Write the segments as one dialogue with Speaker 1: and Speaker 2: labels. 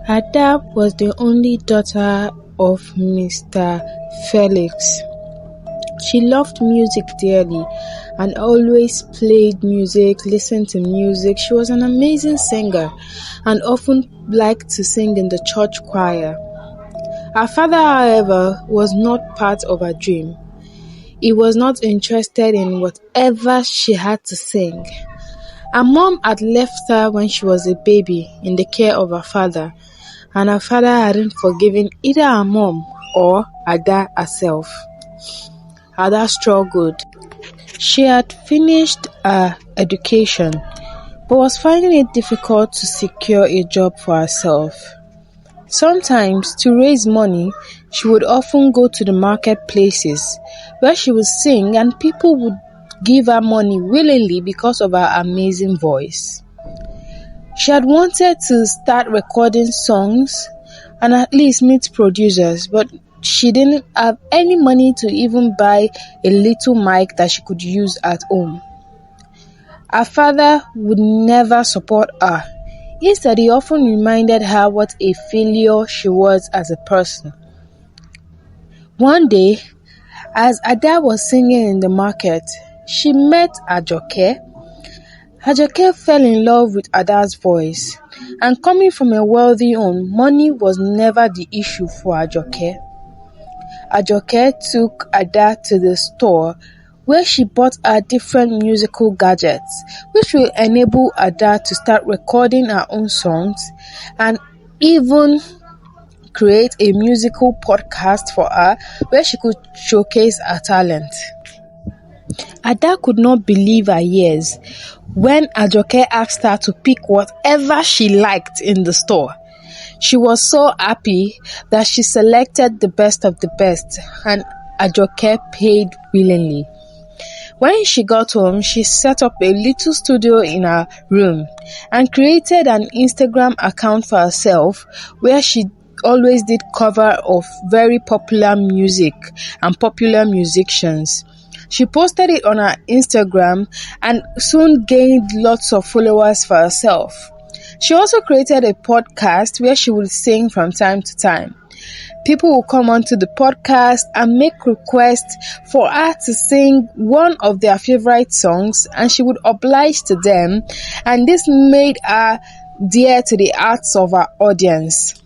Speaker 1: Ada was the only daughter of Mr. Felix. She loved music dearly and always played music, listened to music. She was an amazing singer and often liked to sing in the church choir. Her father, however, was not part of her dream. He was not interested in whatever she had to sing. Her mom had left her when she was a baby in the care of her father, and her father hadn't forgiven either her mom or Ada herself. Ada struggled. She had finished her education, but was finding it difficult to secure a job for herself. Sometimes, to raise money, she would often go to the marketplaces where she would sing and people would give her money willingly because of her amazing voice. She had wanted to start recording songs and at least meet producers, but she didn't have any money to even buy a little mic that she could use at home. Her father would never support her. Instead, he often reminded her what a failure she was as a person. One day, as Ada was singing in the market, she met Ajoke. Ajoke fell in love with Ada's voice, and coming from a wealthy home, money was never the issue for Ajoke. Ajoke took Ada to the store where she bought her different musical gadgets, which will enable Ada to start recording her own songs and even create a musical podcast for her where she could showcase her talent. Ada could not believe her ears when Ajoke asked her to pick whatever she liked in the store. She was so happy that she selected the best of the best, and Ajoke paid willingly. When she got home, she set up a little studio in her room and created an Instagram account for herself where she always did cover of very popular music and popular musicians. She posted it on her Instagram and soon gained lots of followers for herself. She also created a podcast where she would sing from time to time. People would come onto the podcast and make requests for her to sing one of their favorite songs, and she would oblige to them, and this made her dear to the hearts of her audience.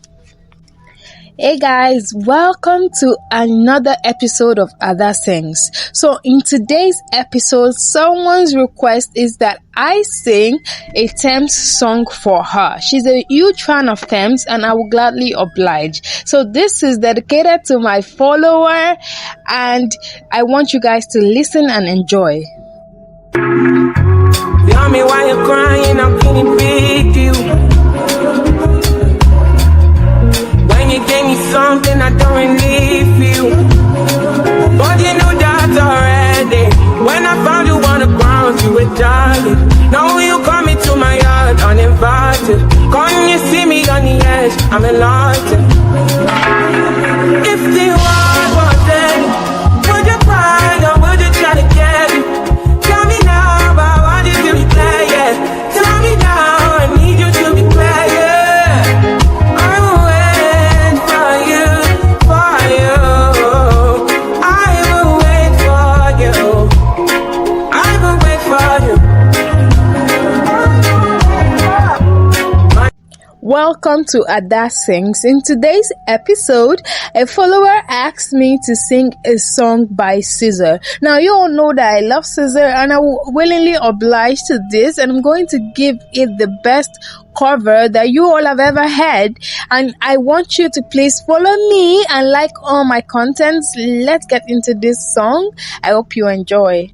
Speaker 1: Hey guys, welcome to another episode of Ada Sings. So in today's episode, someone's request is that I sing a Thames song for her. She's a huge fan of Thames and I will gladly oblige. So this is dedicated to my follower and I want you guys to listen and enjoy. Tell me why you're crying, I'm feeling big deal. You gave me something I don't really feel, but you knew that already. When I found you on the ground, you were dying. Now you come into my yard uninvited. Come you see me on the edge, I'm enlightened. If the world was dead, would you cry or would you try to get it? Tell me now, but I want you to be clear, yeah. Tell me now, I need you to be clear, yeah. Welcome to Ada Sings. In today's episode, a follower asked me to sing a song by Caesar. Now, you all know that I love Caesar and I will willingly oblige to this, and I'm going to give it the best cover that you all have ever had, and I want you to please follow me and like all my contents. Let's get into this song. I hope you enjoy.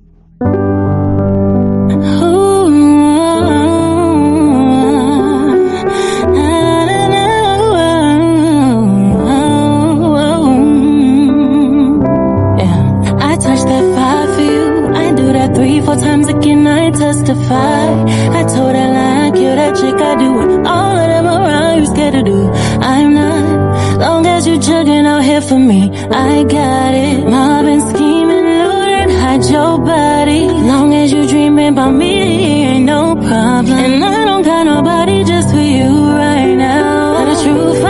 Speaker 2: Times again I testify. I told her like you that chick I do what all of them around you scared to do. I'm not. Long as you jugging out here for me, I got it. Mobbing, scheming, looting, hide your body. Long as you dreaming about me, ain't no problem. And I don't got nobody just for you right now. But the truth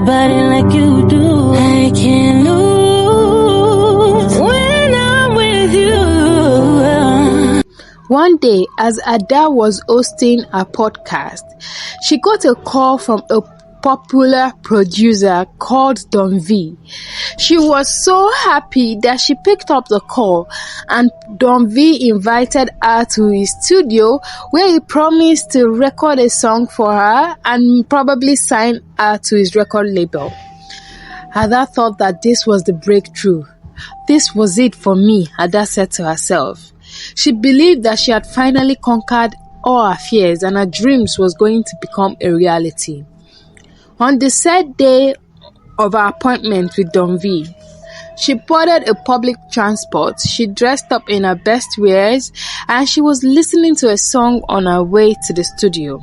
Speaker 2: body like you do. I can't lose when I'm with you.
Speaker 1: One day, as Ada was hosting a podcast, she got a call from a popular producer called Don V. She was so happy that she picked up the call, and Don V invited her to his studio, where he promised to record a song for her and probably sign her to his record label. Ada thought that this was the breakthrough. This was it for me, Ada said to herself. She believed that she had finally conquered all her fears and her dreams was going to become a reality. On the said day of her appointment with Don V, she boarded a public transport. She dressed up in her best wears and she was listening to a song on her way to the studio.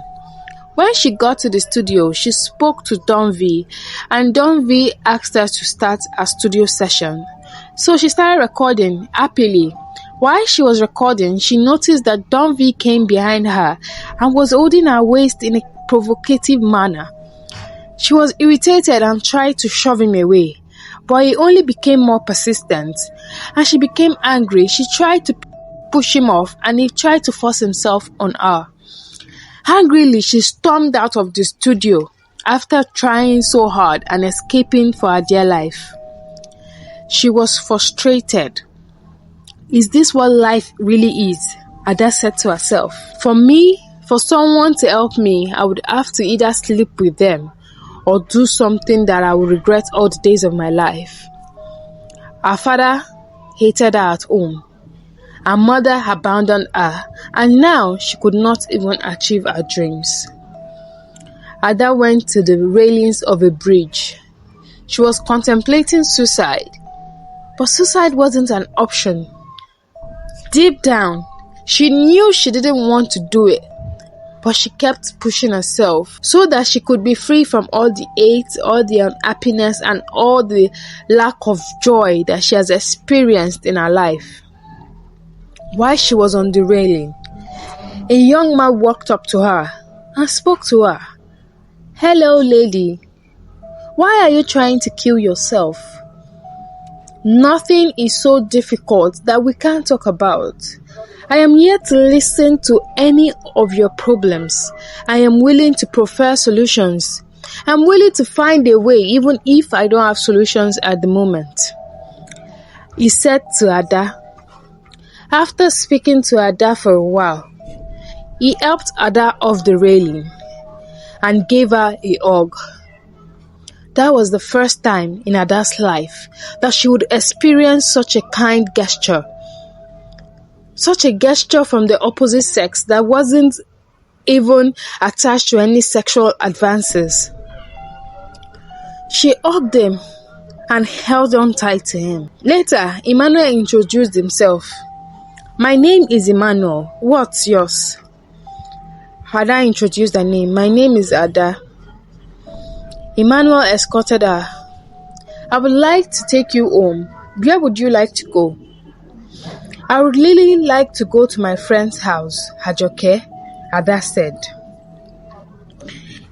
Speaker 1: When she got to the studio, she spoke to Don V, and Don V asked her to start a studio session. So she started recording happily. While she was recording, she noticed that Don V came behind her and was holding her waist in a provocative manner. She was irritated and tried to shove him away, but he only became more persistent, and she became angry. She tried to push him off, and he tried to force himself on her. Angrily, she stormed out of the studio after trying so hard and escaping for her dear life. She was frustrated. Is this what life really is? Ada said to herself. For me, for someone to help me, I would have to either sleep with them or do something that I will regret all the days of my life. Her father hated her at home. Her mother abandoned her, and now she could not even achieve her dreams. Ada went to the railings of a bridge. She was contemplating suicide, but suicide wasn't an option. Deep down, she knew she didn't want to do it, but she kept pushing herself so that she could be free from all the hate, all the unhappiness, and all the lack of joy that she has experienced in her life. While she was on the railing, a young man walked up to her and spoke to her. Hello, lady. Why are you trying to kill yourself? Nothing is so difficult that we can't talk about. I am here to listen to any of your problems. I am willing to prefer solutions. I'm willing to find a way even if I don't have solutions at the moment. He said to Ada. After speaking to Ada for a while, he helped Ada off the railing and gave her a hug. That was the first time in Ada's life that she would experience such a kind gesture. Such a gesture from the opposite sex that wasn't even attached to any sexual advances. She hugged him and held on tight to him. Later, Emmanuel introduced himself. My name is Emmanuel. What's yours? Ada introduced her name. My name is Ada. Emmanuel escorted her. I would like to take you home. Where would you like to go? I would really like to go to my friend's house, Ajoke, Ada said.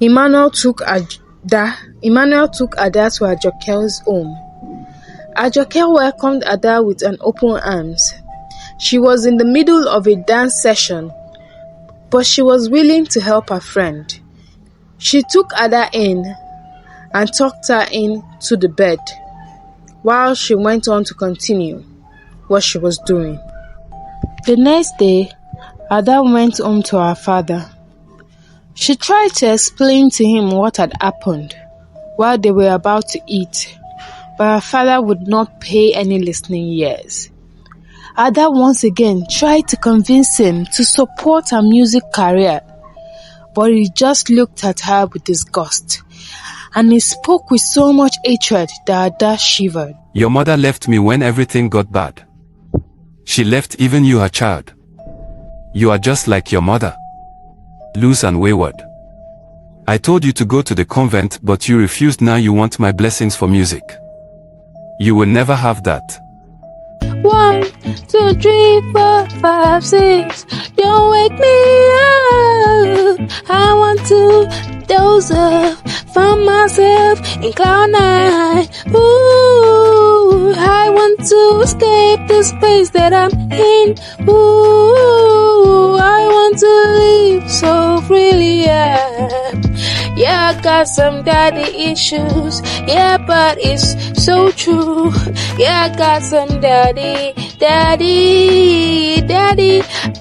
Speaker 1: Emmanuel took Ada to Ajoke's home. Ajoke welcomed Ada with an open arms. She was in the middle of a dance session, but she was willing to help her friend. She took Ada in and tucked her into the bed while she went on to continue what she was doing. The next day, Ada went home to her father. She tried to explain to him what had happened while they were about to eat, but her father would not pay any listening ears. Ada once again tried to convince him to support her music career, but he just looked at her with disgust, and he spoke with so much hatred that Ada shivered.
Speaker 3: Your mother left me when everything got bad. She left even you, her child. You are just like your mother, loose and wayward. I told you to go to the convent, but you refused. Now you want my blessings for music. You will never have that.
Speaker 2: 1, 2, 3, 4, 5, 6. Don't wake me up. I want to doze off from myself.
Speaker 1: in cloud nine. Ooh, I want to escape the space that I'm in. Ooh, I want to live so freely, yeah. Yeah, I got some daddy issues, yeah, but it's so true. Yeah, I got some daddy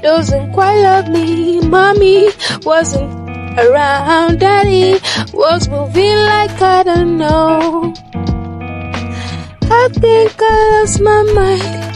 Speaker 1: doesn't quite love me. Mommy wasn't around, daddy was moving like I don't know. I think I lost my mind.